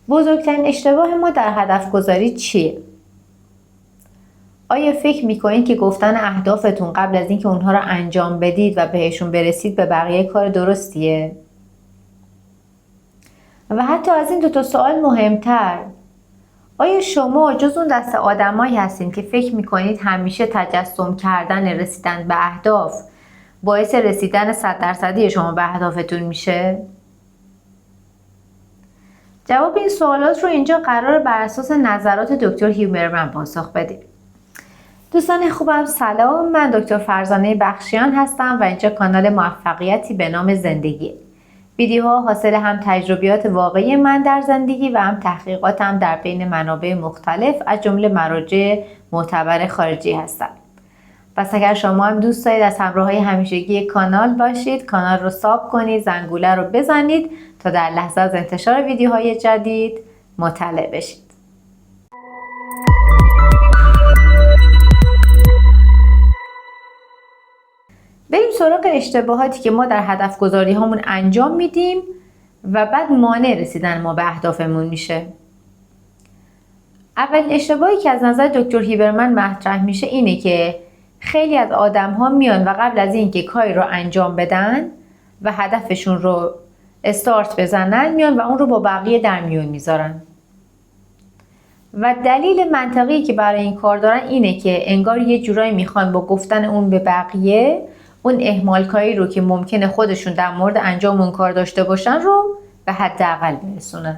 بزرگترین اشتباه ما در هدف گذاری چیه؟ آیا فکر میکنید که گفتن اهدافتون قبل از اینکه اونها رو انجام بدید و بهشون برسید به بقیه کار درستیه؟ و حتی از این 2 سوال مهمتر، آیا شما جز اون دسته آدمایی هستین که فکر میکنید همیشه تجسم کردن رسیدن به اهداف باعث رسیدن 100% شما به اهدافتون میشه؟ جواب این سوالات رو اینجا قرار بر اساس نظرات دکتر هیوبرمن پاسخ بدیم. دوستان خوبم سلام، من دکتر فرزانه بخشیان هستم و اینجا کانال موفقیتی به نام زندگی. ویدیوها حاصل هم تجربیات واقعی من در زندگی و هم تحقیقاتم در بین منابع مختلف از جمله مراجع معتبر خارجی هستند. پس اگر شما هم دوست دارید از همراهی همیشگی کانال باشید، کانال رو ساب کنید، زنگوله رو بزنید تا در لحظه از انتشار ویدیوهای جدید مطلع بشید. بریم سراغ اشتباهاتی که ما در هدف گذاری هامون انجام میدیم و بعد مانع رسیدن ما به اهدافمون میشه. اولین اشتباهی که از نظر دکتر هیوبرمن مطرح میشه اینه که خیلی از آدم ها میان و قبل از اینکه کاری رو انجام بدن و هدفشون رو استارت بزنن میان و اون رو با بقیه در میون میذارن. و دلیل منطقی که برای این کار دارن اینه که انگار یه جورایی میخوان با گفتن اون به بقیه اون اهمالکاری رو که ممکنه خودشون در مورد انجام اون کار داشته باشن رو به حداقل برسونن.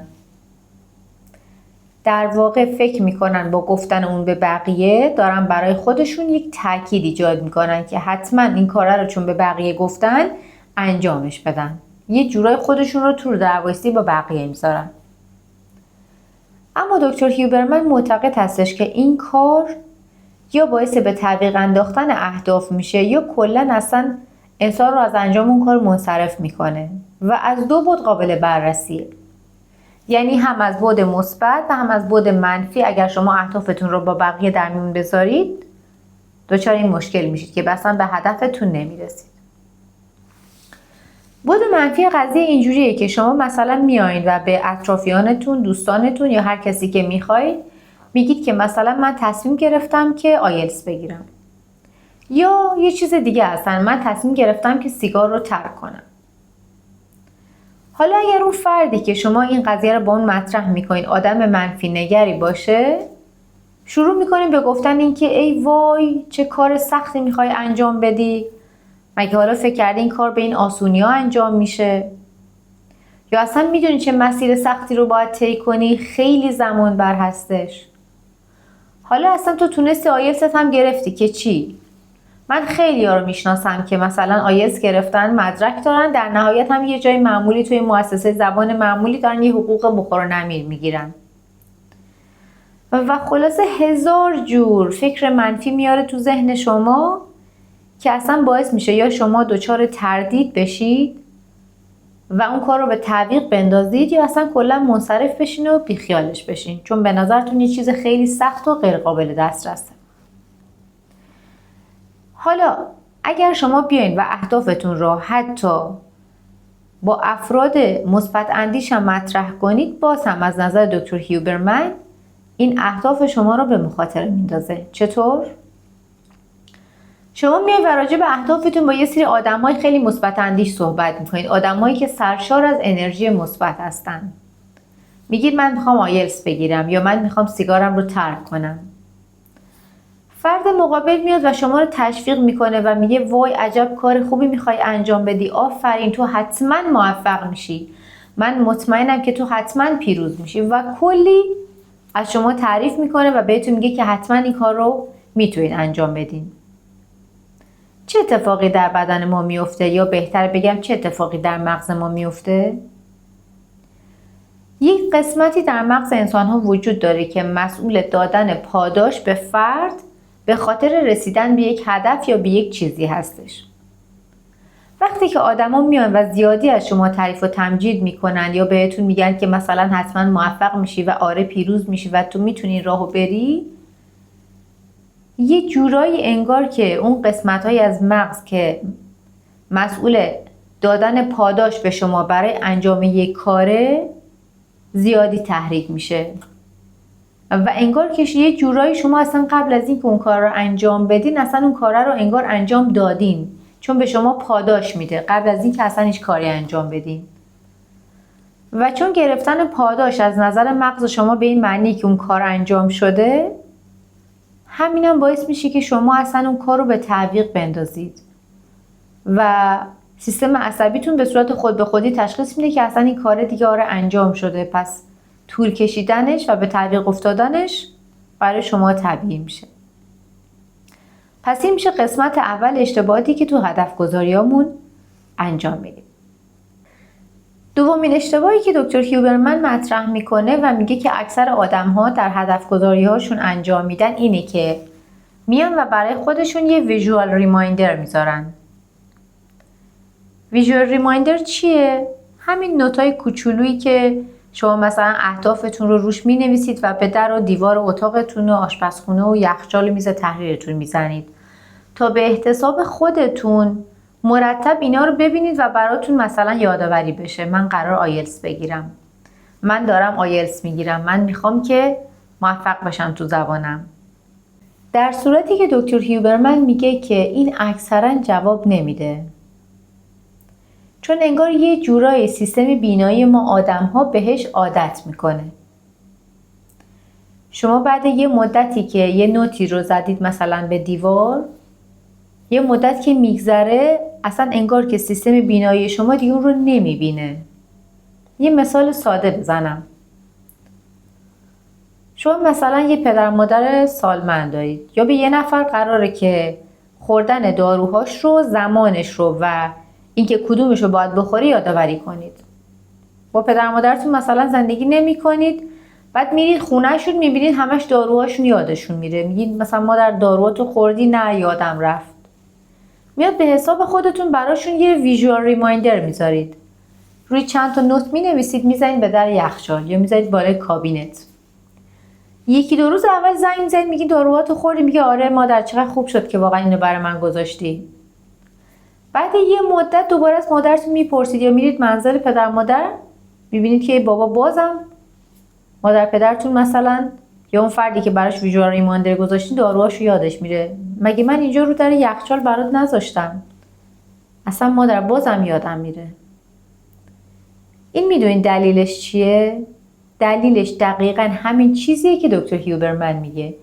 در واقع فکر میکنن با گفتن اون به بقیه دارن برای خودشون یک تاکید ایجاد میکنن که حتما این کاره رو چون به بقیه گفتن انجامش بدن. یه جورای خودشون رو تو دروایسی با بقیه میذارن. اما دکتر هیوبرمن معتقد هستش که این کار یا باعث به تعویق انداختن اهداف میشه یا کلا اصلا انسان رو از انجام اون کار منصرف میکنه و از 2 بعد قابل بررسیه. یعنی هم از بعد مثبت و هم از بعد منفی. اگر شما اهدافتون رو با بقیه در میون بذارید دچار این مشکل میشید که اصلا به هدفتون نمیرسید. بعد منفی قضیه اینجوریه که شما مثلا میایین و به اطرافیانتون، دوستانتون یا هر کسی که میخواید میگید که مثلا من تصمیم گرفتم که آیلتس بگیرم، یا یه چیز دیگه هستن من تصمیم گرفتم که سیگار رو ترک کنم. حالا اگر اون فردی که شما این قضیه رو با اون مطرح میکنید آدم منفی نگری باشه، شروع میکنید به گفتن این که ای وای چه کار سختی میخوای انجام بدی، مگه حالا فکر کردی این کار به این آسونی ها انجام میشه، یا اصلا میدونی چه مسیر سختی رو باید طی کنی، خیلی زمان بر هستش. حالا اصلا تو تونستی آیلتس هم گرفتی که چی؟ من خیلی ها رو میشناسم که مثلا آیلتس گرفتن، مدرک دارن، در نهایت هم یه جای معمولی توی مؤسسه زبان معمولی دارن یه حقوق بخور و نمیر میگیرن و خلاصه 1000 جور فکر منفی میاره تو ذهن شما که اصلا باعث میشه یا شما دچار تردید بشید و اون کار رو به تعویق بندازید یا اصلا کلا منصرف بشین و بیخیالش بشین، چون به نظرتون یه چیز خیلی سخت و غیر قابل دسترسه. حالا اگر شما بیاین و اهدافتون رو حتی با افراد مثبت اندیش هم مطرح کنید، باز هم از نظر دکتر هیوبرمن این اهداف شما رو به مخاطره میندازه. چطور؟ شما میایید و راجع به اهدافتون با یه سری آدمای خیلی مثبت اندیش صحبت میکنید، آدمایی که سرشار از انرژی مثبت هستن. میگید من میخوام آیلتس بگیرم یا من میخوام سیگارم رو ترک کنم. فرد مقابل میاد و شما رو تشویق میکنه و میگه وای عجب کار خوبی میخوای انجام بدی، آفرین تو حتما موفق میشی، من مطمئنم که تو حتما پیروز میشی و کلی از شما تعریف میکنه و بهتون میگه که حتما این کار رو میتونید انجام بدین. چه اتفاقی در بدن ما میفته، یا بهتر بگم چه اتفاقی در مغز ما میفته؟ یک قسمتی در مغز انسان ها وجود داره که مسئول دادن پاداش به فرد به خاطر رسیدن به یک هدف یا به یک چیزی هستش. وقتی که آدما میان و زیادی از شما تعریف و تمجید میکنن یا بهتون میگن که مثلا حتما موفق میشی و آره پیروز میشی و تو میتونی راهو بری، یه جورایی انگار که اون قسمت‌های از مغز که مسئول دادن پاداش به شما برای انجام یک کاره زیادی تحریک میشه و انگار که یه جورایی شما اصلا قبل از اینکه اون کار رو انجام بدین اصلا اون کار رو انگار انجام دادین، چون به شما پاداش میده قبل از اینکه اصلا هیچ کاری انجام بدین. و چون گرفتن پاداش از نظر مغز شما به این معنی که اون کار انجام شده، همینم باعث میشه که شما اصلا اون کار رو به تعویق بندازید و سیستم عصبیتون به صورت خود به خودی تشخیص میده که اصلا این کار دیگه انجام شده، پس طول کشیدنش و به تعویق افتادنش برای شما طبیعی میشه. پس این میشه قسمت اول اشتباهاتی که تو هدف گذاریامون انجام میدیم. دومین اشتباهی که دکتر هیوبرمن مطرح میکنه و میگه که اکثر آدم‌ها در هدف گذاری‌هاشون انجام میدن اینه که میان و برای خودشون یه ویژوال ریمایندر میذارن. ویژوال ریمایندر چیه؟ همین نوتای کوچولویی که شما مثلا اهدافتون رو روش مینویسید و به در و دیوار اتاقتون و آشپزخونه و یخچال میز تحریرتون میزنید تا به احتساب خودتون مرتب اینا رو ببینید و براتون مثلا یادآوری بشه من قرار آیلتس بگیرم، من دارم آیلتس میگیرم، من میخوام که موفق بشم تو زبانم. در صورتی که دکتر هیوبرمن میگه که این اکثرا جواب نمیده، چون انگار یه جورای سیستم بینایی ما آدم‌ها بهش عادت میکنه. شما بعد یه مدتی که یه نوتی رو زدید مثلا به دیوار، یه مدت که میگذره اصلا انگار که سیستم بینایی شما دیگه اون رو نمیبینه. یه مثال ساده بزنم. شما مثلا یه پدر مادر سالمند دارید یا به یه نفر قراره که خوردن داروهاش رو، زمانش رو و اینکه کدومش رو باید بخوری یادآوری کنید. با پدر مادرتون مثلا زندگی نمی کنید، بعد میرید خونهشون میبینید همش داروهاشون یادشون میره، میگید مثلا مادر داروهاتو خوردی؟ نه یادم رفت. میاد به حساب خودتون براشون یه ویژوال ریمایندر میذارید. روی چند تا نوت مینویسید میزنید به در یخچال یا میذارید بالای کابینت. یکی دو روز اول زنگ میزنید میگید داروهاتو خوردی؟ میگه آره مادر چقدر خوب شد که واقعا اینو برای من گذاشتی. بعد یه مدت دوباره از مادرتون میپرسید یا میرید منزل پدر مادر، میبینید که بابا بازم مادر پدرتون مثلا یا اون فردی که براش ویژوال ریمایندر گذاشتین داروهاشو یادش میره. مگه من اینجا رو در یخچال برات نذاشتم؟ اصلا مادر بازم یادم میره. این میدونید دلیلش چیه؟ دلیلش دقیقاً همین چیزیه که دکتر هیوبرمن میگه.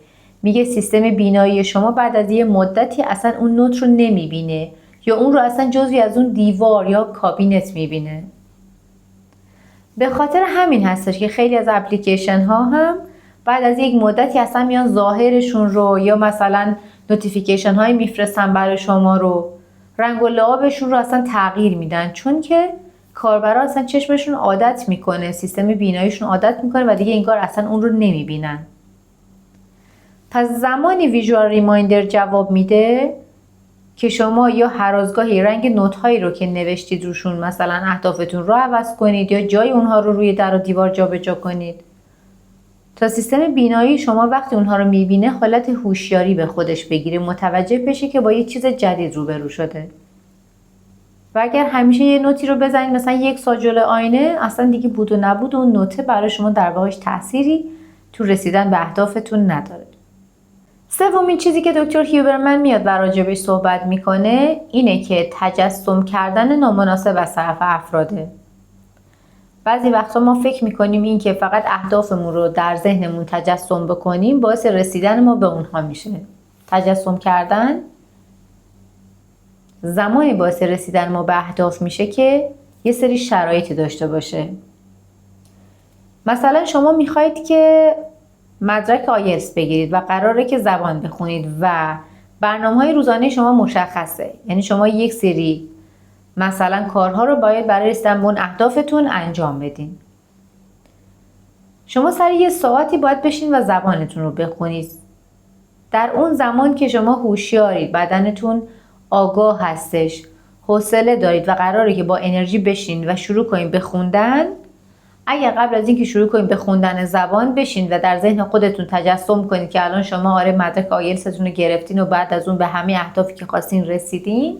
میگه سیستم بینایی شما بعد از یه مدتی اصلا اون نوت رو نمیبینه یا اون رو اصلا جزوی از اون دیوار یا کابینت میبینه. به خاطر همین هستش که خیلی از اپلیکیشن ها هم بعد از یک مدتی اصلا میان ظاهرشون رو یا مثلا نوتیفیکیشن هایی میفرستن برای شما رو، رنگ و لعابشون رو اصلا تغییر میدن، چون که کاربرا اصلا چشمشون عادت میکنه، سیستم بیناییشون عادت میکنه و دیگه انگار اصلا اون رو نمیبینن. پس زمانی ویژوال ریمایندر جواب میده که شما یا هر از گاهی رنگ نوت هایی رو که نوشتید روشون مثلا اهدافتون رو عوض کنید یا جای اونها رو روی در و دیوار جابجا کنید تا سیستم بینایی شما وقتی اونها رو میبینه حالت هوشیاری به خودش بگیره، متوجه بشه که با یه چیز جدید روبرو شده. و اگر همیشه یه نوتی رو بزنید مثلا یک سال جلوی آینه، اصلا دیگه بود و نبود اون نوته برای شما در واقعش تأثیری تو رسیدن به اهدافتون نداره. سومین چیزی که دکتر هیوبرمن میاد و راجبش صحبت میکنه اینه که تجسم کردن نامناسب از طرف افراده. بعضی وقتا ما فکر میکنیم این که فقط اهدافمون رو در ذهنمون تجسم بکنیم باعث رسیدن ما به اونها میشه. تجسم کردن زمانی باعث رسیدن ما به اهداف میشه که یه سری شرایطی داشته باشه. مثلا شما میخواید که مدرک آیلتس بگیرید و قراره که زبان بخونید و برنامه‌های روزانه شما مشخصه، یعنی شما یک سری مثلا کارها رو باید برای رسیدن به اون اهدافتون انجام بدین. شما سر یه ساعتی باید بشین و زبانتون رو بخونید. در اون زمان که شما هوشیارید، بدنتون آگاه هستش، حوصله دارید و قراره که با انرژی بشین و شروع کنید به خوندن، اگر قبل از اینکه شروع کنید به خوندن زبان بشین و در ذهن خودتون تجسم کنید که الان شما آره مدرک آیلتستون رو گرفتین و بعد از اون به همه اهدافی که خواستین رسیدین،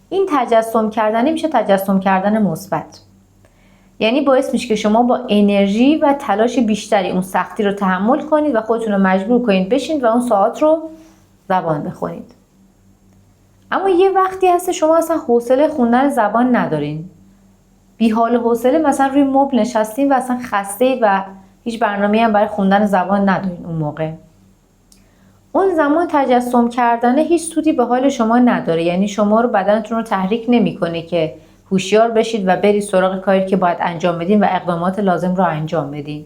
این تجسم کردن میشه تجسم کردن مثبت. یعنی باعث میشه که شما با انرژی و تلاش بیشتری اون سختی رو تحمل کنید و خودتون رو مجبور کنید بشینید و اون ساعت رو زبان بخونید. اما یه وقتی هست شما اصلا حوصله خوندن زبان ندارین، بی حال و حوصله مثلا روی مبل نشستین و اصلا خسته‌اید و هیچ برنامه‌ای هم برای خوندن زبان ندارین. اون موقع اون زمان تجسم کردن هیچ سودی به حال شما نداره، یعنی شما رو بدنتون رو تحریک نمیکنه که هوشیار بشید و برید سراغ کاری که باید انجام بدین و اقدامات لازم رو انجام بدین.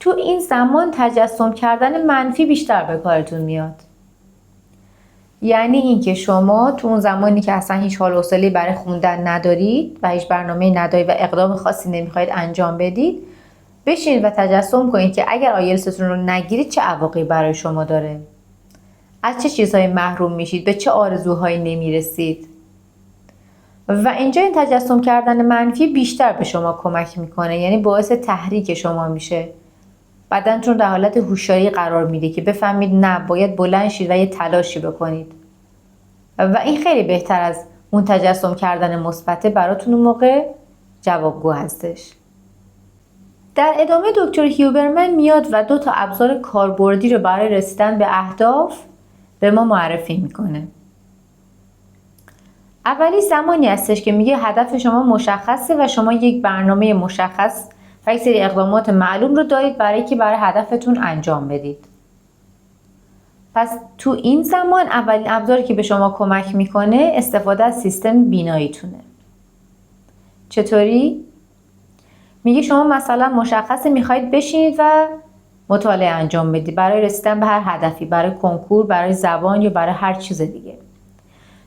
تو این زمان تجسم کردن منفی بیشتر به کارتون میاد. یعنی اینکه شما تو اون زمانی که اصلا هیچ حال و حوصله‌ای برای خوندن ندارید و هیچ برنامه‌ای ندارید و اقدام خاصی نمیخواید انجام بدید، بشینید و تجسم کنید که اگر آیلتستون رو نگیرید چه عواقبی برای شما داره. از چه چیزهایی محروم میشید، به چه آرزوهایی نمیرسید. و اینجا این تجسم کردن منفی بیشتر به شما کمک میکنه، یعنی باعث تحریک شما میشه. بدنتون در حالت هوشیاری قرار میده که بفهمید نه، باید بلند شید و یه تلاشی بکنید. و این خیلی بهتر از اون تجسم کردن مثبت براتون اون موقع جوابگو هستش. در ادامه دکتر هیوبرمن میاد و 2 ابزار کاربردی رو برای رسیدن به اهداف به ما معرفی میکنه. اولی زمانی هستش که میگه هدف شما مشخصه و شما یک برنامه مشخص و یک سری اقدامات معلوم رو دارید برای که برای هدفتون انجام بدید. پس تو این زمان اولین ابزاری که به شما کمک میکنه استفاده از سیستم بیناییتونه. چطوری؟ میگه شما مثلا مشخصه میخواید بشینید و مطالعه انجام بدید برای رسیدن به هر هدفی، برای کنکور، برای زبان یا برای هر چیز دیگه.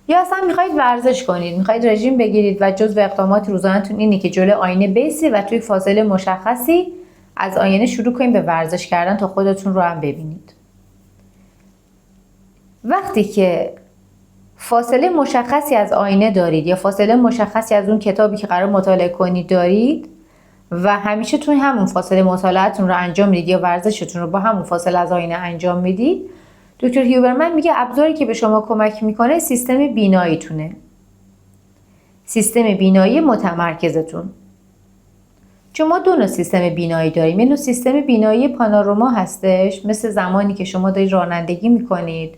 یا اصلا میخواید ورزش کنید، میخواید رژیم بگیرید و جزو اقدامات روزانه‌تون اینه که جلوی آینه بیسید و توی فاصله مشخصی از آینه شروع کنید به ورزش کردن تا خودتون رو هم ببینید. وقتی که فاصله مشخصی از آینه دارید یا فاصله مشخصی از اون کتابی که قرار مطالعه کنید دارید و همیشه توی همون فاصله مطالعه‌تون رو انجام میدید یا ورزشتون رو با همون فاصله از آینه انجام میدید، دکتر هیوبرمن میگه ابزاری که به شما کمک میکنه سیستم بیناییتونه. سیستم بینایی متمرکزتون. چون ما 2 نوع سیستم بینایی داریم. یه نوع سیستم بینایی پانوراما هستش، مثل زمانی که شما دارید رانندگی میکنید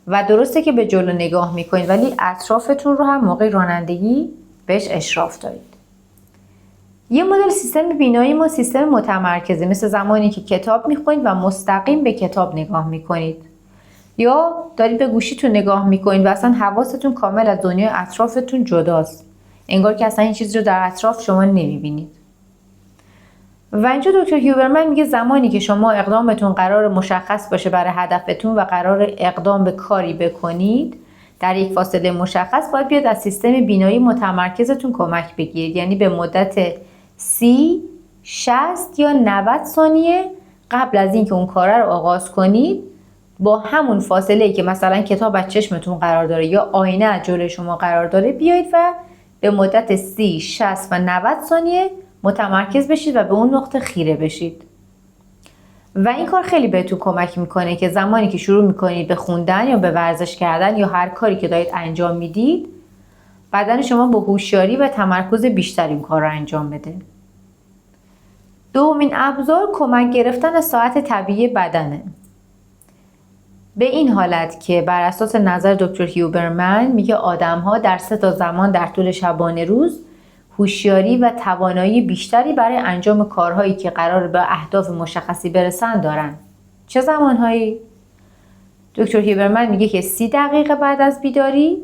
و درسته که به جلو نگاه میکنید ولی اطرافتون رو هم موقع رانندگی بهش اشراف دارید. یه مدل سیستم بینایی ما سیستم متمرکزه، مثل زمانی که کتاب میخونید و مستقیم به کتاب نگاه میکنید یا دارید به گوشیتون نگاه میکنید و اصلا حواستون کامل از دنیای اطرافتون جداست، انگار که اصلا این چیزی رو در اطراف شما نمیبینید. و اینجا دکتر هیوبرمن میگه زمانی که شما اقدامتون قرار مشخص باشه برای هدفتون و قرار اقدام به کاری بکنید در یک فاصله مشخص، باید بیاد از سیستم بینایی متمرکزتون کمک بگیرید، یعنی به مدت 30 60 یا 90 ثانیه قبل از اینکه اون کار رو آغاز کنید با همون فاصله‌ای که مثلا کتاب از چشمتون قرار داره یا آینه از جلوی شما قرار داره بیایید و به مدت 30 60 و 90 ثانیه متمرکز بشید و به اون نقطه خیره بشید. و این کار خیلی بهتون کمک میکنه که زمانی که شروع میکنید به خوندن یا به ورزش کردن یا هر کاری که دارید انجام میدید، بدن شما با هوشیاری و تمرکز بیشتری اون کار رو انجام بده. دومین ابزار کمک گرفتن از ساعت طبیعی بدنه. به این حالت که بر اساس نظر دکتر هیوبرمن میگه آدم‌ها در 3 زمان در طول شبانه روز هوشیاری و توانایی بیشتری برای انجام کارهایی که قرار به اهداف مشخصی برسن دارن. چه زمانهایی؟ دکتر هیوبرمن میگه که 30 دقیقه بعد از بیداری،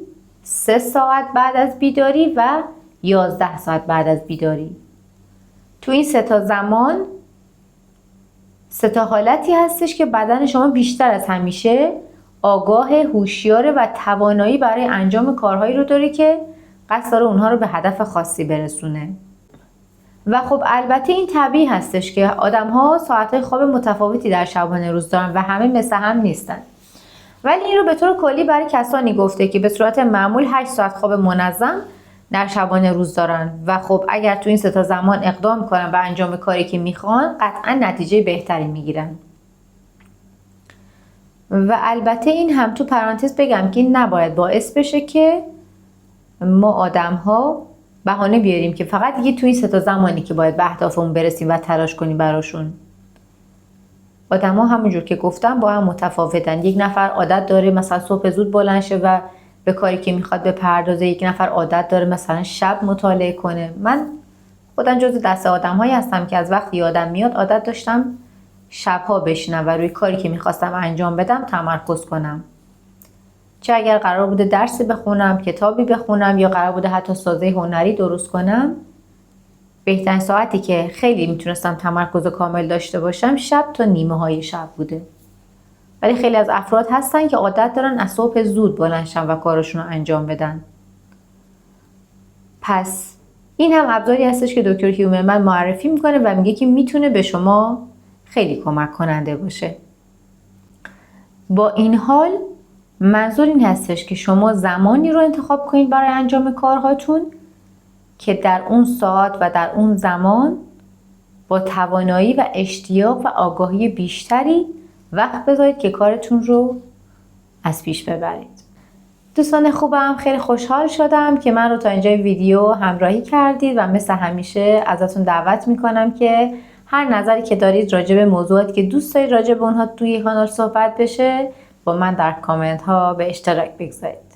3 ساعت بعد از بیداری و 11 ساعت بعد از بیداری. تو این 3 زمان 3 حالتی هستش که بدن شما بیشتر از همیشه آگاه، هوشیار و توانایی برای انجام کارهایی رو داره که قصد داره اونها رو به هدف خاصی برسونه. و خب البته این طبیعی هستش که آدم‌ها ساعت‌های خواب متفاوتی در شبانه روز دارن و همه مثل هم نیستن. ولی این رو به طور کلی برای کسانی گفته که به صورت معمول 8 ساعت خواب منظم در شبانه روز دارن و خب اگر تو این 3 زمان اقدام کنن به انجام کاری که میخوان قطعا نتیجه بهتری میگیرن. و البته این هم تو پرانتز بگم که این نباید باعث بشه که ما آدم ها بهانه بیاریم که فقط دیگه توی این 3 تا زمانی که باید به اهدافمون برسیم و تلاش کنیم براشون. آدما همونجور که گفتم با هم متفاوتن. یک نفر عادت داره مثلا صبح زود بلند شه و به کاری که میخواد بپردازه، یک نفر عادت داره مثلا شب مطالعه کنه. من خودم جز دست آدم‌هایی هستم که از وقتی یادم میاد عادت داشتم شب‌ها بشینم و روی کاری که میخواستم انجام بدم تمرکز کنم. چه اگر قرار بوده درسی بخونم، کتابی بخونم یا قرار بوده حتی سازه هنری درست کنم، بهترین ساعتی که خیلی میتونستم تمرکز کامل داشته باشم شب تا نیمه های شب بوده. ولی خیلی از افراد هستن که عادت دارن از صبح زود بلند شن و کارشون رو انجام بدن. پس این هم ابزاری هستش که دکتر هیومن معرفی میکنه و میگه که میتونه به شما خیلی کمک کننده باشه. با این حال منظور این هستش که شما زمانی رو انتخاب کنید برای انجام کارهاتون که در اون ساعت و در اون زمان با توانایی و اشتیاق و آگاهی بیشتری وقت بذارید که کارتون رو از پیش ببرید. دوستان خوبم، خیلی خوشحال شدم که من رو تا اینجای ویدیو همراهی کردید و مثل همیشه ازتون دعوت میکنم که هر نظری که دارید راجع به موضوعاتی که دوست دارید راجع به اونها توی کانال صحبت بشه با من در کامنت ها به اشتراک بگذارید.